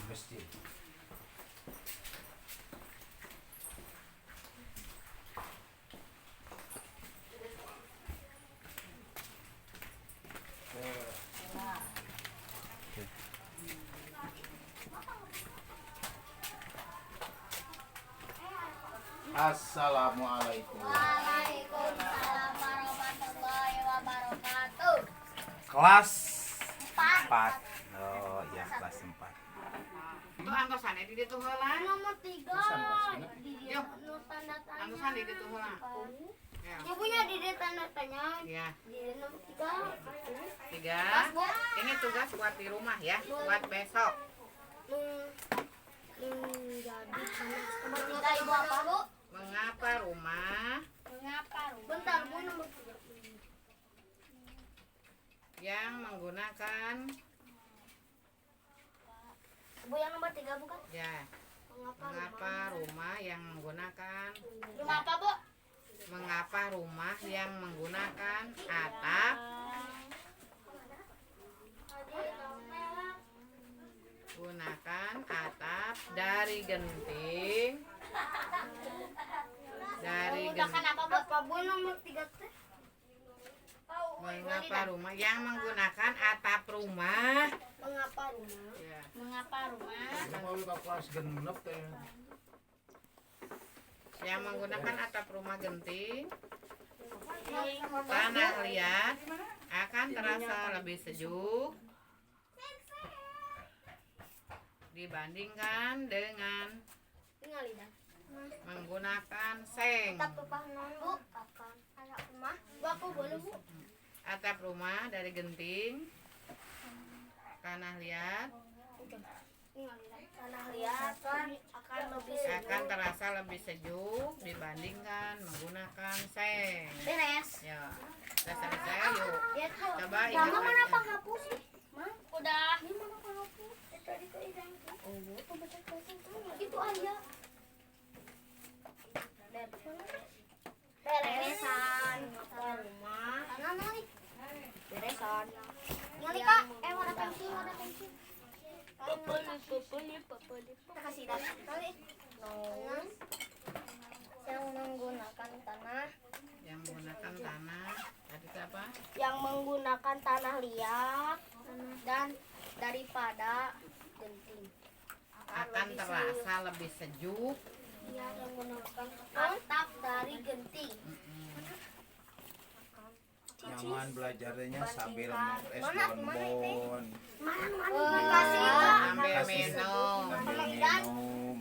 masjid. Assalamualaikum. Waalaikumsalam warahmatullahi wabarakatuh. Kelas 4. Oh iya, kelas 4. Itu antosannya di ditu heula. Nomor 3. Yuk. Tanda tanya. Antosan di ditu heula. Ya. Ibunya di tanda tanya. Ya. Di nomor 3. 3. Ini tugas buat di rumah ya, buat besok. Jadi nomor 3 ibu apa bu? Mengapa rumah Bentar bu, nomor 3. yang menggunakan Bu yang nomor 3 bukan? ya, mengapa rumah yang menggunakan Rumah apa bu? mengapa rumah yang menggunakan atap dari genting Menggunakan apa bu? Apa bu nomor 3 teh? mengapa rumah yang menggunakan atap rumah Mengapa rumah? ya. Mengapa rumah? Mau lu kelas genep teh. Yang menggunakan atap rumah genting tanah liat akan terasa lebih sejuk dibandingkan dengan Tinggal lidah. menggunakan seng. Atap rumah non bu? Kapan? Anak rumah? Bu aku boleh bu? Atap rumah dari genting tanah liat Tinggal lidah. Tanah liat akan lebih akan terasa lebih sejuk dibandingkan menggunakan seng. beres. Ya, sudah selesai yuk. Ya tuh. Coba Mama ingat mana lagi. penghapus sih? Mah? Udah. Ini mana penghapus? Tadi ke idang. Oh, pembaca tulisan itu aja. Beresan rumah. Mana nih? Beresan. Nyali kak, warna pensil, warna pensil. Kita kasih dah. Kali. Yang menggunakan tanah. Yang menggunakan tanah tadi itu apa? Yang menggunakan tanah liat dan daripada genting Akan terasa lebih sejuk. yang menggunakan atap dari genting Nyaman belajarnya sambil es bonbon, Sambil minum. sambil minum.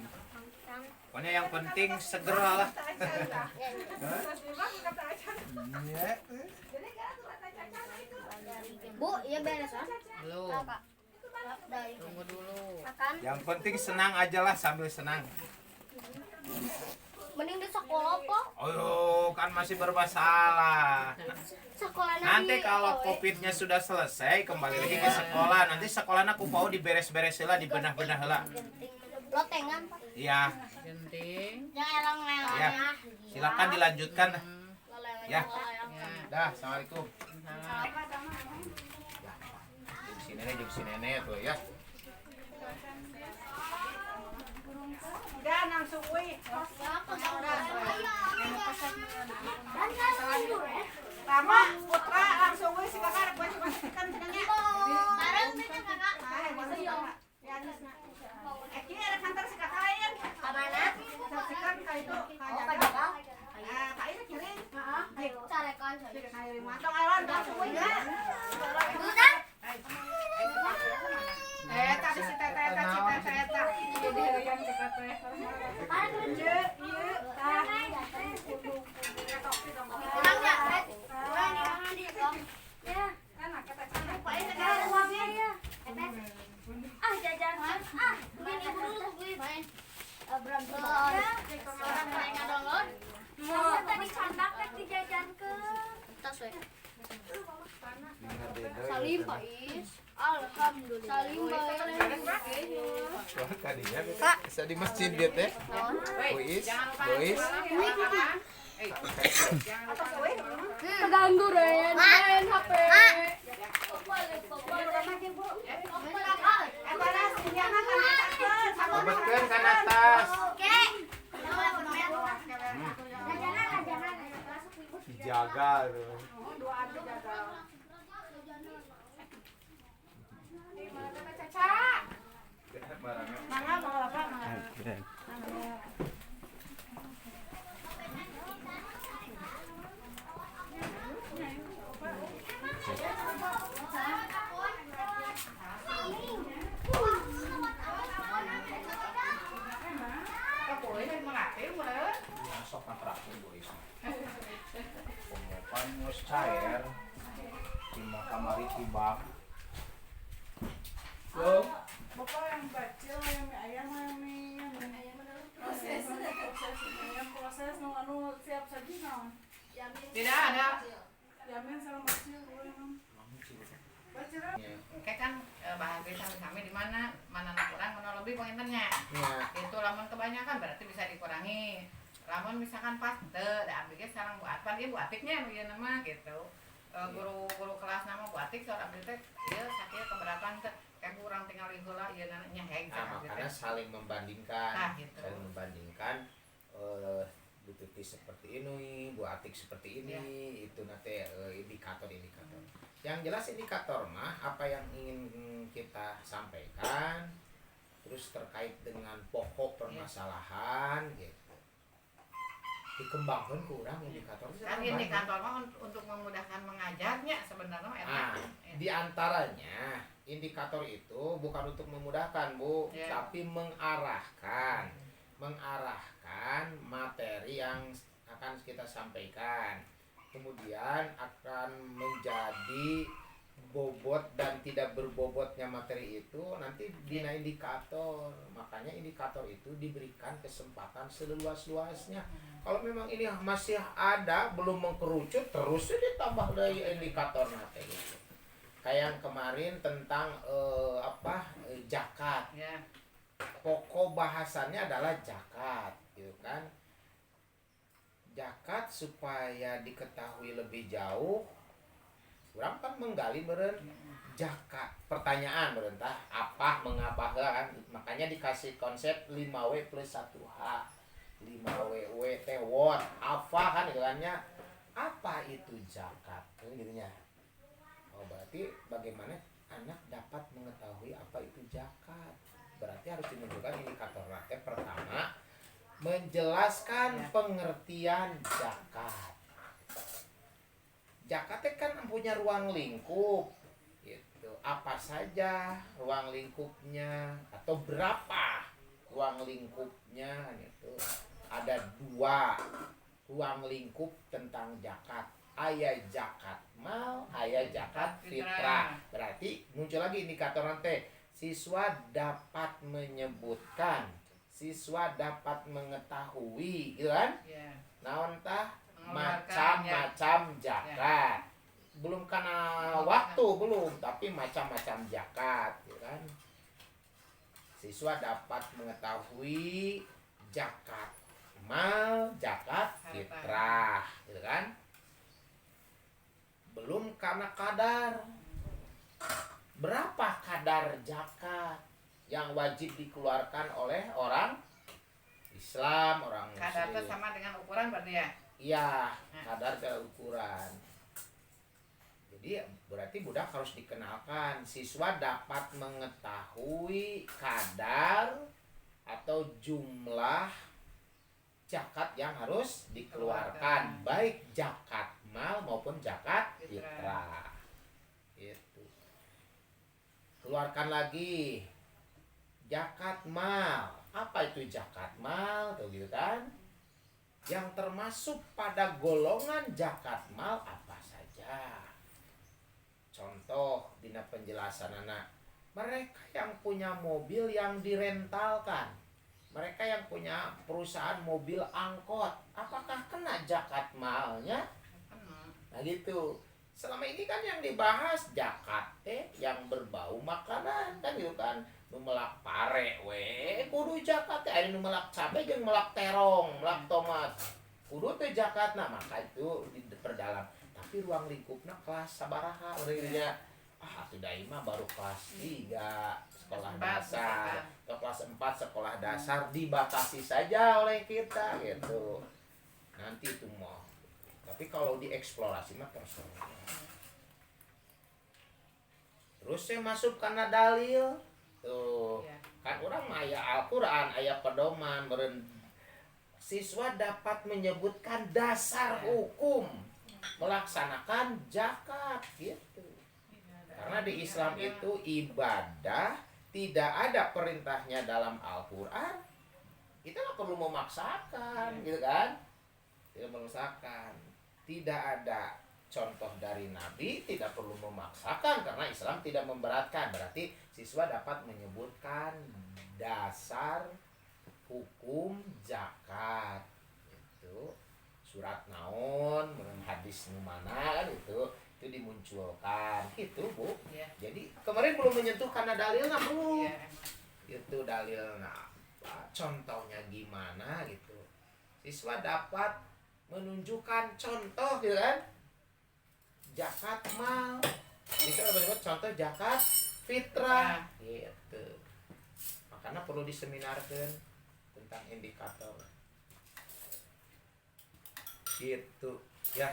Pokoknya yang penting segera lah. Iya. Bu, ya beres kan? Belum. Dari Tunggu dulu. makan Yang penting senang aja lah sambil senang. mending di sekolah po Oh, kan masih bermasalah. sekolah Nanti kalau COVID-nya sudah selesai, kembali lagi ke sekolah. Nanti sekolahnya aku mau diberes-beres lah, dibenah-benah lah. genting lotengan pak Iya, Genting. yang elang ya. Silakan dilanjutkan. Ya. Ya. Dah, assalamualaikum. Salam. Jeng si nenek tuh ya. Dan langsung wih. Lama putra langsung wih si kakak wih kan tenangnya. bareng beda kakak Hai, boleh ya. Ya Anusna. Eki ada kantor si kakak lain. kemana Saksikan kayak itu. oh ke jaga Kak ini kirim. Heeh. carekan Si kakak kirim. Mantong awan langsung wih ya. bukan Tadi si tete cita. Jadi yang si tete. Iya, iya. pulang ya pulang di ya Enak kata uangnya ya jajan beli ibu dulu beli main berantem orang mereka download tadi candak teh dijajankeun tas we Salim Pais alhamdulillah Salim Tadinya bisa di masjid dia teh. Bois, bois. Jangan lupa. terganggu Ren main HP Panas, dia makan. belas. Oke. Jajanan. Dijaga tuh. Oh, 2 aja gagal. Di mana Teh Caca? Mangga apa? Mangga. Boleh melatih boleh. Masuk kontraknya boys. Pengopan mus cair. Timah kamari tibak. Bapak yang kecil, yang mie ayam, yang proses anu siap saji naon? Tidak ada. Yamin sama kecil emang. Kecil. Oke kan bahasa sami-sami di mana anak kurang mana lebih pengintennya. Ya. Itu lamun kebanyakan berarti bisa dikurangi. Lamun misalkan pas teu da abdi ge sareng buat pan ieu buatiknya ieu nama gitu. Guru kelas nama buatik soal abdi teh ieu sakieu keberatan teh kayak kurang tinggal heula ieu nya heng Nah, makanya saling membandingkan. Nah, gitu. Saling membandingkan Bu Tuti seperti ini, Bu Atik seperti ini, itu nanti indikator-indikator. Yang jelas indikator mah apa yang ingin kita sampaikan, terus terkait dengan pokok permasalahan gitu. Dikembangkan kurang indikator. Kan indikator mah untuk memudahkan mengajarnya sebenarnya Nah, di antaranya indikator itu bukan untuk memudahkan, Bu, tapi mengarahkan materi yang akan kita sampaikan. Kemudian akan menjadi bobot dan tidak berbobotnya materi itu nanti bina indikator. Makanya indikator itu diberikan kesempatan seluas-luasnya. Kalau memang ini masih ada belum mengkerucut, terus ditambah dari indikator materi. Kayak yang kemarin tentang zakat. Ya. Pokok bahasannya adalah zakat, gitu kan? Zakat supaya diketahui lebih jauh, kurang kan menggali beren zakat. Pertanyaan berentah apa mengapa kan? Makanya dikasih konsep 5W plus 1H. 5W T word apa kan gitu kan ya? Apa itu zakat? Kan gitunya. Oh, berarti bagaimana anak dapat mengetahui apa itu zakat? Berarti harus dimunculkan indikator nanti. Pertama, menjelaskan pengertian zakat. Zakat kan punya ruang lingkup gitu. Apa saja ruang lingkupnya atau berapa ruang lingkupnya gitu. Ada 2 ruang lingkup tentang zakat. Aya zakat mal, aya zakat fitrah. Berarti muncul lagi indikator nanti. Siswa dapat menyebutkan, siswa dapat mengetahui, gitu kan? Ya. Naon tah macam-macam zakat. Belum karena waktu belum, tapi macam-macam zakat, gitu kan? Siswa dapat mengetahui zakat mal, zakat fitrah, gitu kan? Belum karena kadar. Berapa kadar zakat yang wajib dikeluarkan oleh orang Islam, orang Muslim? Kadar itu sama dengan ukuran berarti ya? Iya, kadar dan ukuran. Jadi berarti budak harus dikenalkan. Siswa dapat mengetahui kadar atau jumlah zakat yang harus dikeluarkan, baik zakat mal maupun zakat fitrah. Keluarkan lagi zakat mal. Apa itu zakat mal? Tuh gitu kan? Yang termasuk pada golongan zakat mal apa saja? Contoh dina penjelasan anak. Mereka yang punya mobil yang direntalkan. Mereka yang punya perusahaan mobil angkot. Apakah kena zakat malnya? Nah gitu. Selama ini kan yang dibahas zakat yang berbau makanan kan gitu kan. Nu melak pare we kudu zakat teh, aya nu melak cabe jeung melak terong, melak tomat. Kudu teh zakatna, maka itu diperdalam. Tapi ruang lingkupna kelas sabaraha urang nya. Atuh da mah baru kelas 3 sekolah dasar. Ke kelas 4 sekolah dasar dibatasi saja oleh kita gitu. Nanti itu mau. Tapi kalau dieksplorasi mah terserah. Terus saya masuk karena dalil. Tuh, Iya. kan orang mah aya Al-Qur'an, aya pedoman beren siswa dapat menyebutkan dasar hukum melaksanakan zakat gitu. Karena di Islam itu ibadah tidak ada perintahnya dalam Al-Qur'an. Kita nggak perlu memaksakan, gitu kan? Tidak memaksakan. Tidak ada contoh dari Nabi, tidak perlu memaksakan karena Islam tidak memberatkan. Berarti siswa dapat menyebutkan dasar hukum zakat. Itu surat naon, hadis nu mana kan itu dimunculkan gitu Bu. Iya. Jadi kemarin belum menyentuh karena dalilnya belum. Iya, Itu dalilnya apa, contohnya gimana gitu. Siswa dapat menunjukkan contoh gitu kan. Zakat mal. Bisa menyebut contoh zakat fitrah gitu. Makanya perlu diseminarkan tentang indikator. Gitu. Ya,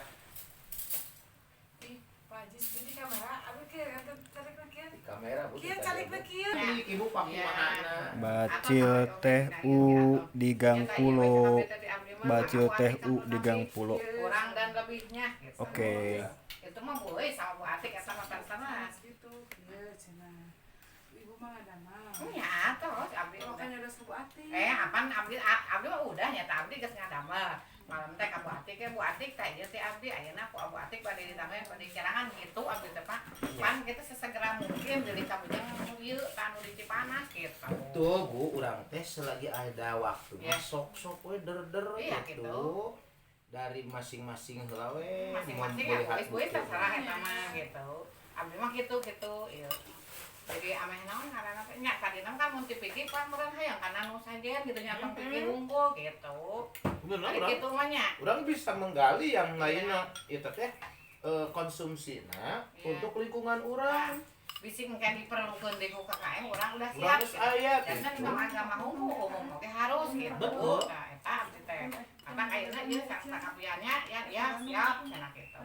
Pak Jis, jadi kamera, aku kayak tarik lagi. di kamera Bu. Kieu calik lagi. Ini ibu pakai Iya. mana? Bacil teh U di Gang Pulo. Bacil teh U di Gang Pulo. Kurang dan lebihnya gitu. Oke. Itu mah boleh sama Bu Atik eta mah sana. Gitu. Iya, cenah. Ibu mah ada mah. Ya, terus abdi Makanya ada suku hati. apaan abdi mah udah nyata abdi geus ngadamel. Malam teh ka Bu Atik Bu Atik teh ieu teh abdi ayeuna ku Bu Atik bade ditambahin bade kirangan gitu abdi teh Pak. Pan kita sesegera mungkin deui ka bujang ieu tanu di Cipanas gitu. Betul Bu, urang teh selagi ada waktu Iya. sok-sok we der-der Iya, gitu. gitu. Dari masing-masing heula we Masing-masing ya boleh terserah eta mah gitu. Abdi mah gitu ieu. Jadi ameh naon ngaranna teh nya kadina kan mun dipikir pan meureun hayang kana nu sajen gitu nya pang pikir unggul gitu. Bener Ari urang. kitu mah nya. Urang bisa menggali yang lainnya itu teh konsumsina Iya. untuk lingkungan urang. Bisi engke diperlukeun di KKM urang udah Urang siap. geus aya Dasar gitu. di agama umum oke harus gitu. Betul. Nah, eta abdi teh. Karena ayeuna ieu sakapiannya ya siap cenah gitu.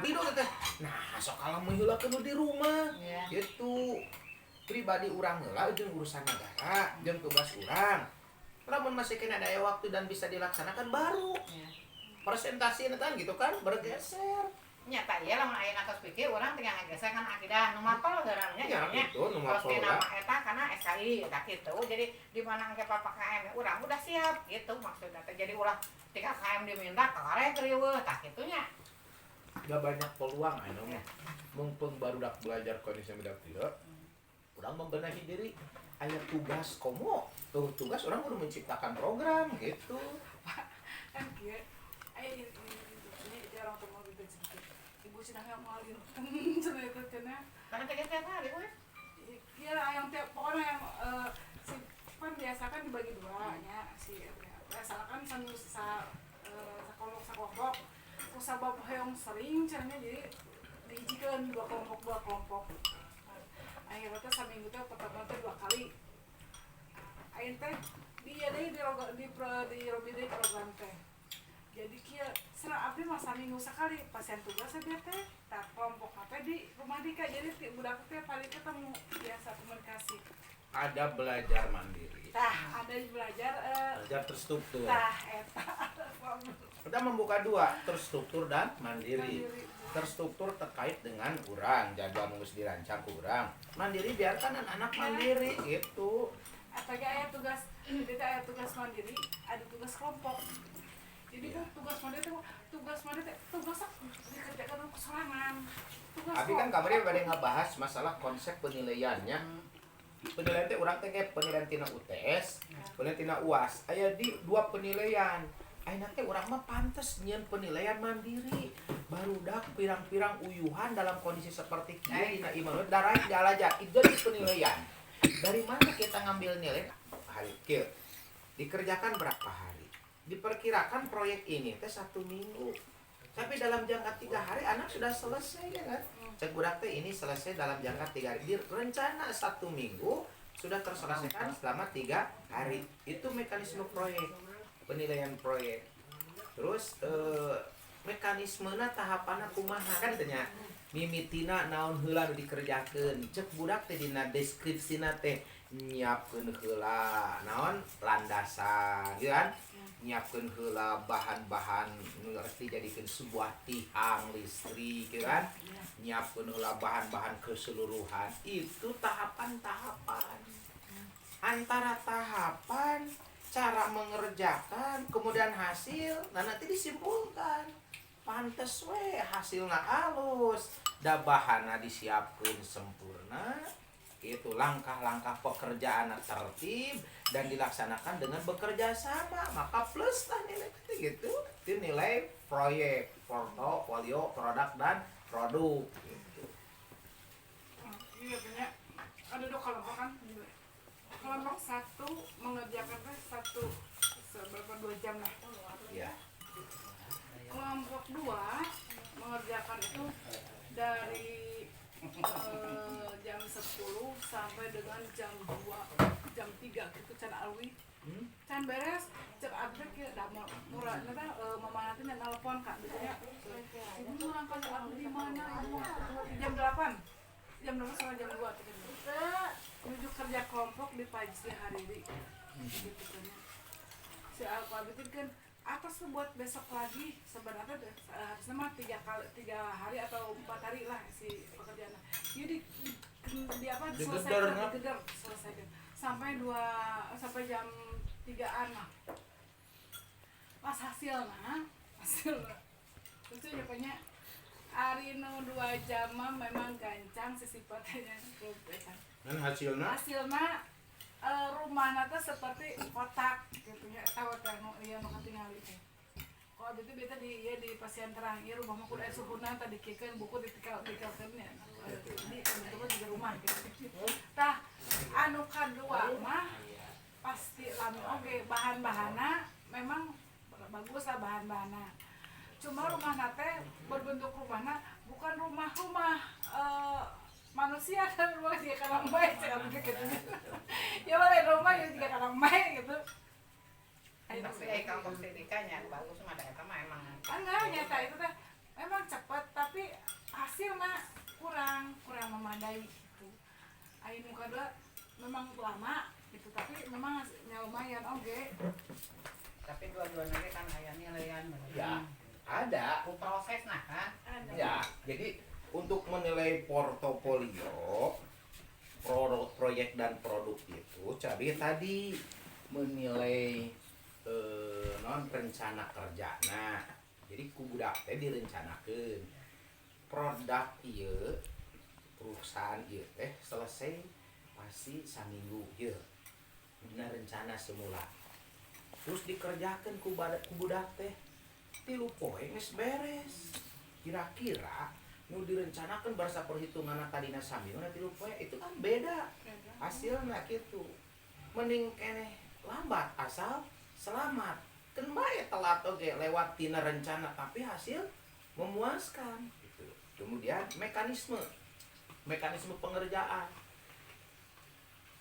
Tidur teh. Nah, sok kalah heula kudu di rumah. Iya. Gitu. Pribadi urang heula jeung urusan negara, jeung tugas urang. Lamun masih kena daya waktu dan bisa dilaksanakan baru. Iya. Presentasi kan gitu kan bergeser. Nyata ieu lamun ayeuna tos pikir urang teh ngageser kan akidah nu mapal gerannya Ya nya. gitu nomor Terus di pola. nama eta karena SKI eta gitu. Jadi di mana engke PPKM urang udah siap gitu maksudnya teh. Jadi ulah 3 KM diminta karek riweuh tah kitu nya. Gak banyak peluang anu mah. Mumpung barudak belajar kondisi budak teu. Urang membenahi diri. Aya tugas komo. Tuh tugas orang kudu menciptakan program gitu. Kan kieu. Ai ini jarang temu gitu sedikit. Ibu cenah yang malin. Cenah itu cenah. Karena teh tiap hari we. Iya yang tiap pokoknya yang si pan biasa kan dibagi dua nya si asalkan sambil sakelompok kusabab hoyong sering caranya jadi diijikan dua kelompok akhirnya teh saminggu teh pertemuan teh 2 kali aing teh dia deui di robi deui program teh jadi kieu cenah abdi mah saminggu sakali pasien tugas biar teh tah kelompok teh di rumah dika jadi budak teh paling ketemu biasa komunikasi Ada belajar mandiri. tah ada belajar Belajar terstruktur. tah eta Kita membuka dua, terstruktur dan mandiri. mandiri. Terstruktur terkait dengan urang, jadwal mengurus dirancang ke urang. Mandiri biarkan anak-anak mandiri gitu. Atau aya tugas, jadi aya tugas mandiri, ada tugas kelompok. Jadi kan tugas mandiri tugas dikerjakan kesorangan. Tugas Abi kan kabarnya pada ngebahas masalah konsep penilaiannya. Penilaian teh urang teh kayak penilaian tina UTS, penilaian tina UAS. Aya di dua penilaian. Ayeuna teh urang mah pantes nyieun penilaian mandiri. Barudak pirang-pirang uyuhan dalam kondisi seperti kieu dina iman darah jalajak itu jadi penilaian. Dari mana kita ngambil nilai hari kieu? Dikerjakan berapa hari? Diperkirakan proyek ini teh 1 minggu. Tapi dalam jangka 3 hari anak sudah selesai ya kan? Cek budak teh ini selesai dalam jangka 3 hari. Di rencana 1 minggu sudah terselesaikan selama 3 hari. Itu mekanisme proyek, penilaian proyek. Terus mekanismena tahapanna kumaha kan tanya mimitina naon heula nu dikerjakeun cek budak teh dina deskripsina teh nyiapkeun heula naon landasan gitu kan, nyiapkeun heula bahan-bahan nu arti jadikeun sebuah tiang listrik gitu kan, nyiapkeun heula bahan-bahan keseluruhan. Itu tahapan-tahapan. Antara tahapan cara mengerjakan kemudian hasil, nah nanti disimpulkan pantes we hasilnya halus da bahanna disiapkeun sempurna. Itu langkah-langkah pekerjaan tertib dan dilaksanakan dengan bekerja sama, maka plus lah nilai gitu. Itu nilai proyek, portofolio, produk dan produk gitu. Iya punya ada 2 kelompok kan. Kelompok 1 mengerjakan satu seberapa 2 jam lah. Ya. Kelompok 2 mengerjakan itu dari jam 10 sampai dengan jam 2 jam 3 gitu can alwi. Can beres cek update ke da murah nata mama nanti nelpon Kak biasanya. Ini orang kalau abdi di mana? Jam 8. Jam 8 sampai jam 2 menuju kerja kelompok di pagi hari ini. Gitu kan. Si aku abitin kan atas tuh buat besok lagi sebenarnya harusnya mah 3 hari atau 4 hari lah si pekerjaan. Jadi di apa selesaikan sampai jam 3-an lah. Pas hasilnya itu nyapanya hari nu 2 jam memang gancang sisipatannya kebetulan. Dan hasilnya Rumahna teh seperti kotak gitu nya eta teh nu ieu nu katingali teh. Kalau itu beta di pasien terang ieu rumah mah kudu aya suhuna teh dikikeun buku dikelkeun nya. Jadi bentuknya juga rumah gitu. Tah anu kadua mah pasti lami oge bahan-bahanna memang bagus lah bahan-bahanna. Cuma rumahna teh berbentuk rumahna bukan rumah-rumah manusia kan rumah dia kalang baik gitu. Ya boleh rumah ya juga kalang baik gitu. Tapi kalau sedikanya bagus mah eta mah emang. Enggak nyata itu teh memang cepat tapi hasilnya kurang memadai gitu. Ayo muka dua memang lama gitu tapi memang hasilnya lumayan oke. Tapi dua-duanya kan aya nilaian. ya ada. Proses nah kan. Ya, jadi untuk menilai portofolio proyek dan produk itu cabai tadi menilai non rencana kerja. Nah, jadi ku budak teh direncanakeun produk ieu perusahaan ieu teh selesai pasti saminggu ieu. Dina rencana semula. Terus dikerjakeun ku budak teh 3 poe geus beres. Kira-kira nu direncanakan bahasa perhitungan tadina saminguna 3 poe itu kan beda hasilnya gitu. Mending keneh lambat asal selamat. Kan bae telat oge lewat tina rencana tapi hasil memuaskan gitu. Kemudian mekanisme pengerjaan.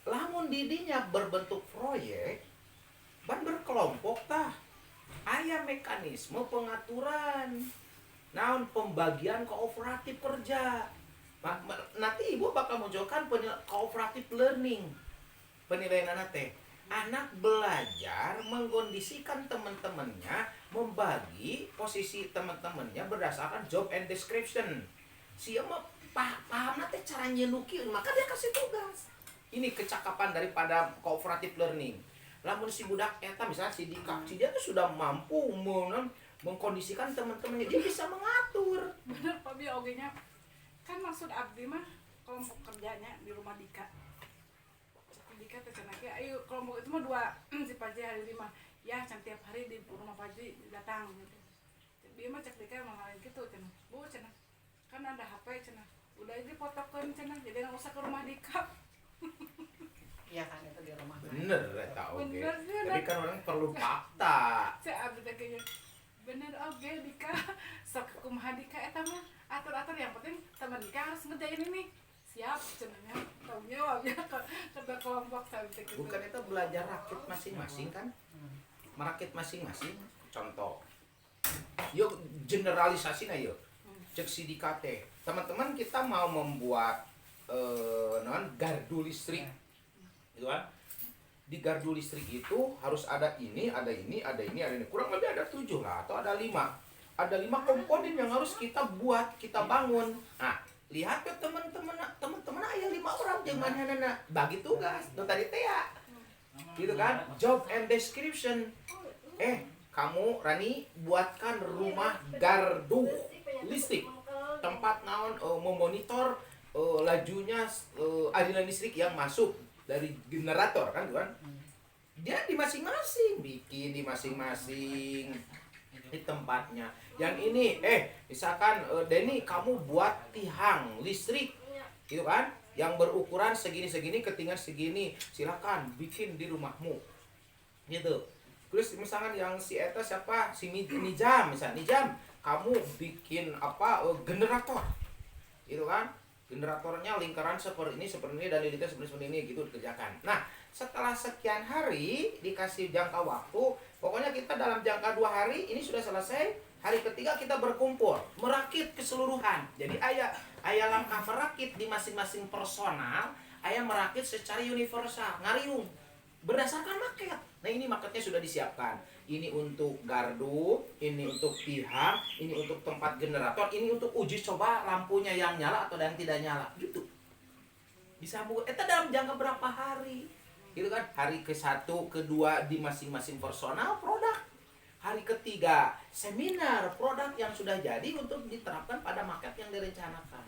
Lamun didinya berbentuk proyek ban berkelompok tah aya mekanisme pengaturan naon pembagian kooperatif kerja. Nanti ibu bakal munculkan kooperatif learning. Penilaian teh anak belajar mengkondisikan teman-temannya, membagi posisi teman-temannya berdasarkan job and description. Siapa paham teh cara nyenuki, maka dia kasih tugas. Ini kecakapan daripada kooperatif learning. Lamun si budak eta misalnya si Dika, si dia tuh sudah mampu mengkondisikan teman-temannya, dia bisa mengatur. Bener Pak Bi oge-nya. Kan maksud abdi mah kelompok kerjanya di rumah Dika. Dika teh cenah ge ayo kelompok itu mah 2 si Paji hari 5. Ya can tiap hari di rumah Paji datang gitu. Dia mah cek Dika emang lain gitu cenah. Bu cenah. Kan ada HP cenah. Udah aja fotokeun cenah jadi enggak usah ke rumah Dika. Iya kan itu di rumah. Bener eta oge. Bener, Tapi kan orang perlu fakta. Cek abdi teh kayaknya bener oge Dika sok kumaha Dika eta mah atur-atur yang penting teman Dika harus ngerjain ini siap cenanya Taunya wabnya ke kelompok sampai gitu. Bukan itu belajar rakit masing-masing kan? Merakit masing-masing. Contoh. Yuk generalisasi na yuk. Cek sidika teh. Teman-teman kita mau membuat gardu listrik. Gitu kan? Di gardu listrik itu harus ada ini, ada ini, ada ini, ada ini. Kurang lebih ada 7 lah atau ada 5. Ada 5 komponen yang harus kita buat, kita bangun. Nah, lihat ke teman-teman aya 5 orang jeung manehna bagi tugas. Nu tadi teh ya. Gitu kan? Job and description. Kamu Rani buatkan rumah gardu listrik. Tempat naon memonitor lajunya aliran listrik yang masuk dari generator kan, dia di masing-masing bikin di masing-masing di tempatnya. Yang ini misalkan Denny kamu buat tiang listrik gitu kan yang berukuran segini-segini ketinggian segini, silakan bikin di rumahmu gitu. Terus misalkan yang si eta siapa si Nijam, misalnya Nijam kamu bikin apa generator gitu kan, generatornya lingkaran seperti ini dan lilitnya seperti ini gitu dikerjakan. Nah setelah sekian hari dikasih jangka waktu, pokoknya kita dalam jangka 2 hari ini sudah selesai. Hari ketiga kita berkumpul merakit keseluruhan. Jadi ayah langkah merakit di masing-masing personal, ayah merakit secara universal, ngariung berdasarkan market. Nah ini marketnya sudah disiapkan. Ini untuk gardu, ini untuk tiang, ini untuk tempat generator, ini untuk uji coba lampunya yang nyala atau yang tidak nyala gitu. Bisa bu, itu dalam jangka berapa hari? Gitu kan? Hari ke-1, ke-2 di masing-masing personal produk. Hari ketiga seminar produk yang sudah jadi untuk diterapkan pada market yang direncanakan.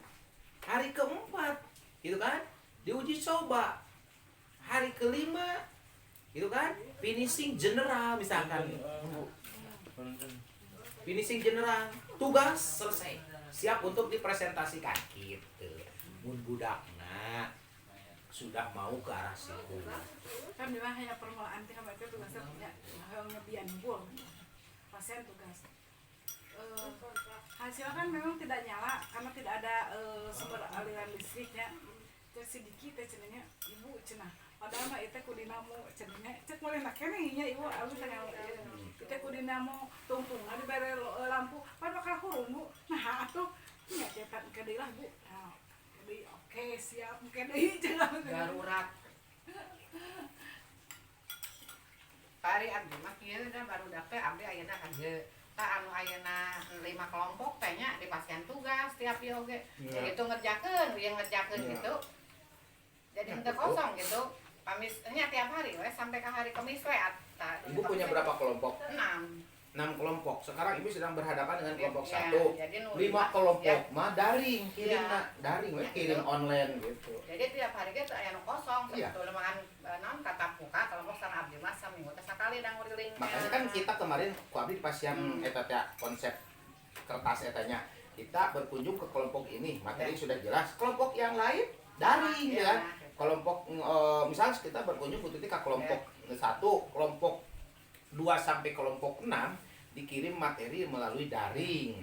Hari keempat, gitu kan? Diuji coba. Hari kelima, gitu kan? Finishing general misalkan. Finishing general, tugas selesai. Siap untuk dipresentasikan gitu. Mun budakna sudah mau ke arah situ. Kan memang hanya permulaan teh itu tugasnya punya ngebian bul. Pasien tugas. Hasil kan memang tidak nyala karena tidak ada sumber aliran listriknya. Cek sedikit teh cenanya ibu cenah. Padahal mah itu ku dinamo cenanya cek boleh nak keneh nya ibu alus tanya itu ku dinamo tungtung ada bare lampu pada bakal hurung bu. Nah atuh nya cetak ke deui lah bu. Nah, oke siap ke deui cenah darurat. Pari abdi mah kieu da baru dapet abdi ayeuna kan ge. Ta anu ayeuna 5 kelompok teh nya di pasien tugas tiap ieu oge. Jadi itu ngerjakeun, yang ngerjakeun gitu. Jadi henteu kosong gitu. Pamisnya tiap hari we sampai ke hari Kamis we. Ibu punya berapa kelompok? 6 kelompok. Sekarang ibu sedang berhadapan dengan kelompok Ya, 1. jadi 5 kelompok ya. mah daring, kirim Ya. daring we Ya, kirim gitu. online gitu. Jadi tiap hari kita aya nu kosong Iya. sebetulnya makan naon tatap muka kelompok sana abdi mah saminggu teh sakali da ngurilingnya. Makanya kan kita kemarin ku abdi pas yang eta teh konsep kertas etanya. Kita berkunjung ke kelompok ini, materi sudah jelas. Kelompok yang lain daring ya kan. Kelompok misalnya kita berkunjung ke kelompok 1, kelompok 2 sampai kelompok 6 dikirim materi melalui daring.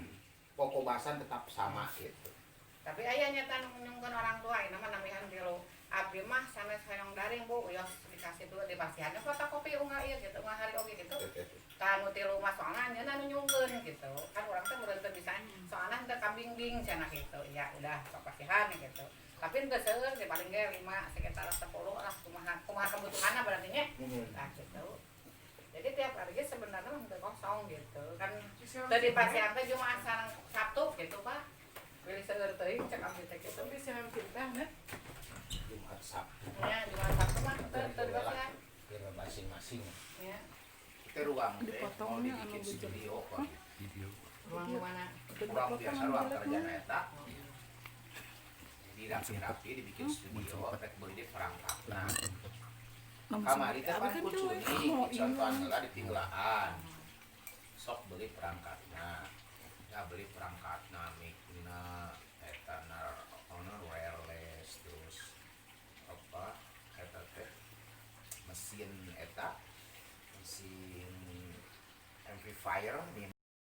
Pokok bahasan tetap sama gitu. Tapi aya nyata nyungkeun orang tua ieu mah namihan tilu. Abdi mah sanes hayang daring Bu, yos dikasih dulu di pasihannya fotokopi unggah ieu gitu, unggah hari oge gitu. Kanu tilu mah soalna nyeuna nu nyungkeun gitu. Kan urang teh meureun teu bisa soalna teu kambing-bing cenah gitu. Ya udah sok pasihan gitu. Tapi teu seueur sih paling ge 5 sekitar 10 lah kumaha kebutuhanna berarti nya. Nah gitu. Jadi tiap hari sebenarnya mah kosong gitu. Kan teu di pasihan teh Jumat sareng Sabtu gitu, Pak. Pilih seueur teuing cek abdi teh gitu. tapi saya kita nih Jumat Sabtu Ya, Jumat Sabtu mah teu di pasihan. kira masing-masing. Ya. Kita ruang teh mau Dipotongnya dibikin anu studio kok. Ruang mana? Ruang biasa ruang kerja eta. Dirapi-rapi dibikin studio, rek beli di perangkat. Nah, kamari teh pan kucuni, contohan heula di tinglaan. Sok beli perangkatna. Ya beli perangkatna, mic-na, eta wireless terus apa eta teh mesin amplifier